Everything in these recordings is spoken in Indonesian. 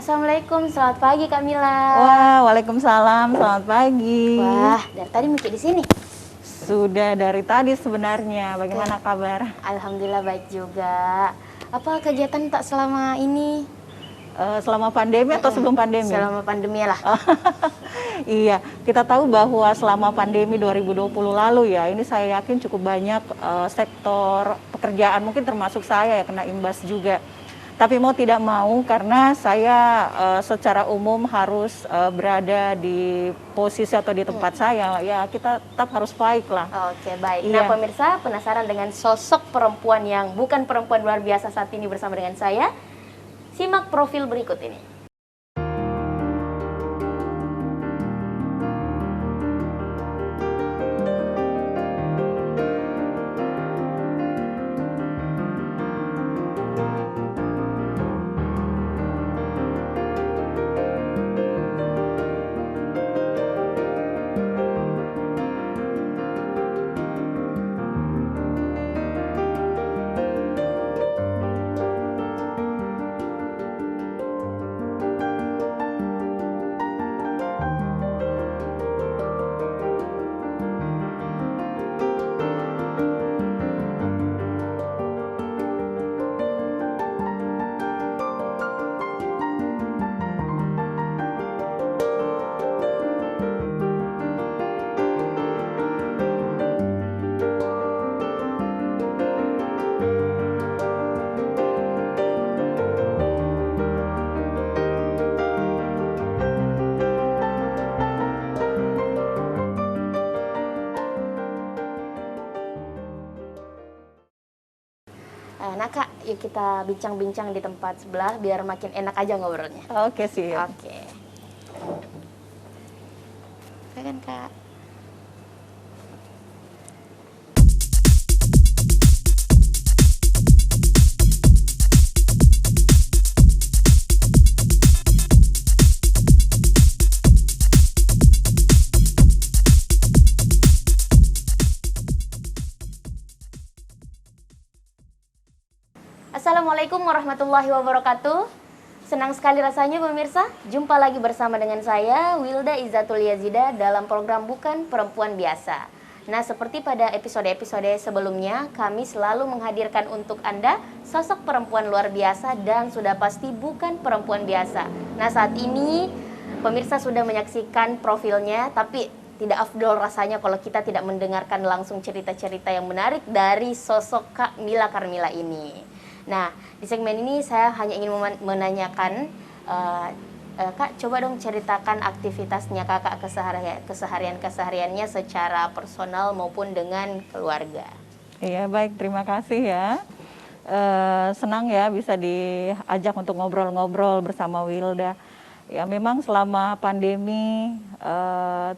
Assalamualaikum, selamat pagi Kak Mila. Wah, waalaikumsalam, selamat pagi. Wah, dari tadi Miki di sini. Sudah dari tadi sebenarnya. Bagaimana kabar? Alhamdulillah baik juga. Apa kegiatan tak selama ini? Selama pandemi atau sebelum pandemi? Selama pandemi lah. Iya, kita tahu bahwa selama pandemi 2020 lalu ya, ini saya yakin cukup banyak sektor pekerjaan, mungkin termasuk saya ya kena imbas juga. Tapi mau tidak mau karena saya secara umum harus berada di posisi atau di tempat saya, ya kita tetap harus baik lah. Oke, baik. Iya. Nah, pemirsa penasaran dengan sosok perempuan yang bukan perempuan luar biasa saat ini bersama dengan saya? Simak profil berikut ini. Nah Kak, yuk kita bincang-bincang di tempat sebelah biar makin enak aja ngobrolnya. Oke sih. Oke. Oke kan Kak? Assalamualaikum warahmatullahi wabarakatuh. Senang sekali rasanya pemirsa, jumpa lagi bersama dengan saya Wilda Izzatul Yazida dalam program Bukan Perempuan Biasa. Nah, seperti pada episode-episode sebelumnya, kami selalu menghadirkan untuk Anda sosok perempuan luar biasa dan sudah pasti bukan perempuan biasa. Nah, saat ini pemirsa sudah menyaksikan profilnya, tapi tidak afdol rasanya kalau kita tidak mendengarkan langsung cerita-cerita yang menarik dari sosok Kak Mila Karmila ini. Nah, di segmen ini saya hanya ingin menanyakan, Kak, coba dong ceritakan aktivitasnya Kakak kesehariannya secara personal maupun dengan keluarga. Iya, baik, terima kasih ya. Senang ya bisa diajak untuk ngobrol-ngobrol bersama Wilda. Ya, memang selama pandemi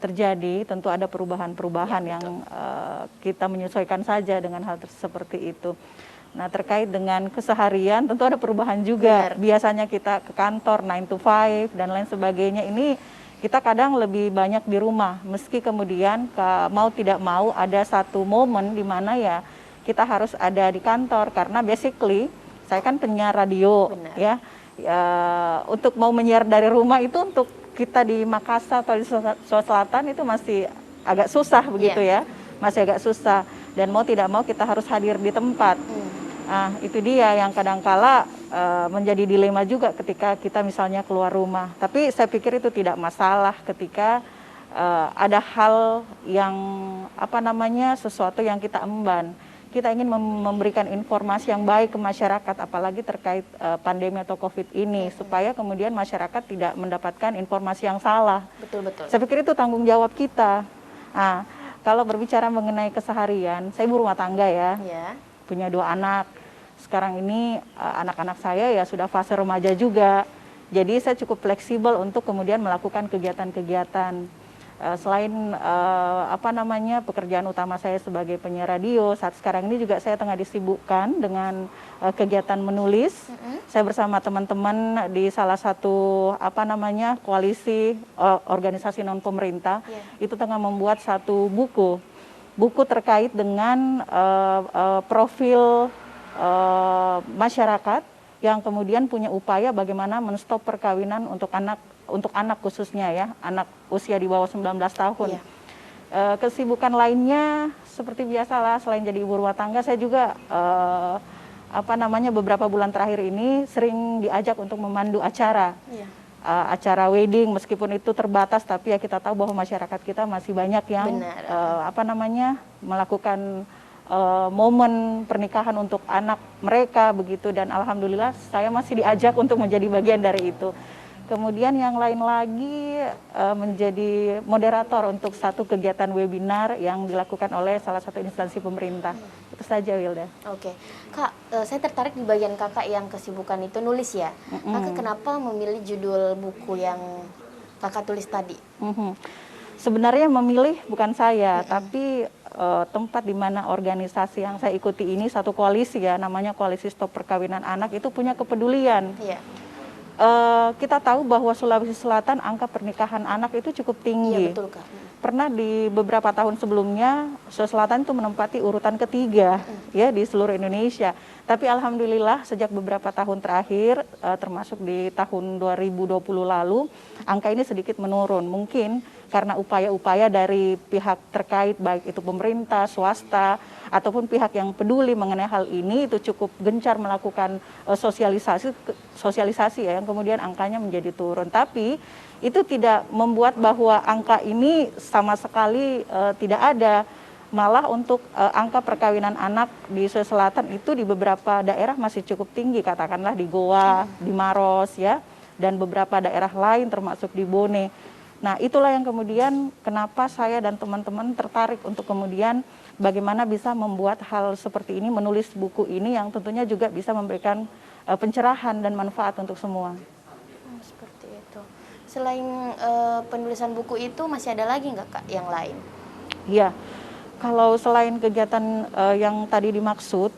terjadi, tentu ada perubahan-perubahan Ya, yang kita menyesuaikan saja dengan hal seperti itu. Nah, terkait dengan keseharian tentu ada perubahan juga. Benar. Biasanya kita ke kantor 9 to 5 dan lain sebagainya. Ini kita kadang lebih banyak di rumah. Meski kemudian mau tidak mau ada satu momen di mana ya kita harus ada di kantor. Karena basically saya kan penyiar radio. Benar. Ya. Untuk mau menyiar dari rumah itu untuk kita di Makassar atau di Sulawesi Selatan itu masih agak susah begitu ya. Masih agak susah. Dan mau tidak mau kita harus hadir di tempat. Nah, itu dia yang kadangkala menjadi dilema juga ketika kita misalnya keluar rumah. Tapi saya pikir itu tidak masalah ketika ada hal yang sesuatu yang kita emban. Kita ingin memberikan informasi yang baik ke masyarakat, apalagi terkait pandemi atau COVID ini, supaya kemudian masyarakat tidak mendapatkan informasi yang salah. Betul-betul. Saya pikir itu tanggung jawab kita. Nah, kalau berbicara mengenai keseharian, saya ibu rumah tangga ya. Punya 2 anak. Sekarang ini anak-anak saya ya sudah fase remaja juga. Jadi saya cukup fleksibel untuk kemudian melakukan kegiatan-kegiatan. Selain pekerjaan utama saya sebagai penyiar radio, saat sekarang ini juga saya tengah disibukkan dengan kegiatan menulis. Saya bersama teman-teman di salah satu koalisi organisasi non pemerintah itu tengah membuat satu buku terkait dengan profil masyarakat yang kemudian punya upaya bagaimana menstop perkawinan untuk anak khususnya ya, anak usia di bawah 19 tahun. Iya. Kesibukan lainnya seperti biasalah, selain jadi ibu rumah tangga, saya juga beberapa bulan terakhir ini sering diajak untuk memandu acara. Iya. Acara wedding, meskipun itu terbatas, tapi ya kita tahu bahwa masyarakat kita masih banyak yang melakukan momen pernikahan untuk anak mereka begitu, dan alhamdulillah saya masih diajak untuk menjadi bagian dari itu. Kemudian yang lain lagi menjadi moderator untuk satu kegiatan webinar yang dilakukan oleh salah satu instansi pemerintah. Itu saja, Wilda. Oke, Kak, saya tertarik di bagian Kakak yang kesibukan itu nulis ya. Kakak kenapa memilih judul buku yang Kakak tulis tadi? Sebenarnya memilih bukan saya, tapi tempat di mana organisasi yang saya ikuti ini satu koalisi ya, namanya Koalisi Stop Perkawinan Anak, itu punya kepedulian. Iya. Kita tahu bahwa Sulawesi Selatan angka pernikahan anak itu cukup tinggi. Iya, betul, Kak. Pernah di beberapa tahun sebelumnya Sulawesi Selatan itu menempati urutan ketiga ya di seluruh Indonesia. Tapi alhamdulillah sejak beberapa tahun terakhir, termasuk di tahun 2020 lalu, angka ini sedikit menurun. Mungkin karena upaya-upaya dari pihak terkait, baik itu pemerintah, swasta, ataupun pihak yang peduli mengenai hal ini, itu cukup gencar melakukan sosialisasi ya, yang kemudian angkanya menjadi turun. Tapi itu tidak membuat bahwa angka ini sama sekali tidak ada. Malah untuk angka perkawinan anak di Sulawesi Selatan itu di beberapa daerah masih cukup tinggi, katakanlah di Goa, di Maros ya, dan beberapa daerah lain termasuk di Bone. Nah, itulah yang kemudian kenapa saya dan teman-teman tertarik untuk kemudian bagaimana bisa membuat hal seperti ini, menulis buku ini yang tentunya juga bisa memberikan pencerahan dan manfaat untuk semua. Seperti itu. Selain penulisan buku itu masih ada lagi nggak, Kak, yang lain? Iya, kalau selain kegiatan yang tadi dimaksud,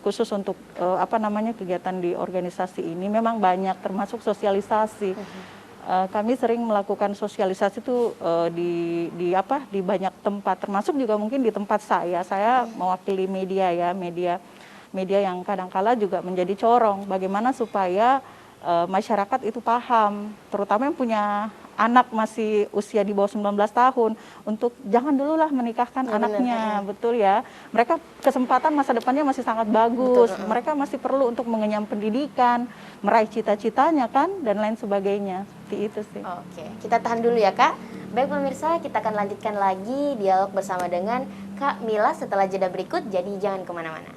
khusus untuk kegiatan di organisasi ini memang banyak, termasuk sosialisasi. Kami sering melakukan sosialisasi itu di banyak tempat, termasuk juga mungkin di tempat saya mewakili media ya, media yang kadangkala juga menjadi corong bagaimana supaya masyarakat itu paham, terutama yang punya anak masih usia di bawah 19 tahun, untuk jangan dulu lah menikahkan anaknya, betul ya. Mereka kesempatan masa depannya masih sangat bagus, mereka masih perlu untuk mengenyam pendidikan, meraih cita-citanya kan, dan lain sebagainya. Seperti itu sih. Oke, kita tahan dulu ya, Kak. Baik pemirsa, kita akan lanjutkan lagi dialog bersama dengan Kak Mila setelah jeda berikut, jadi jangan kemana-mana.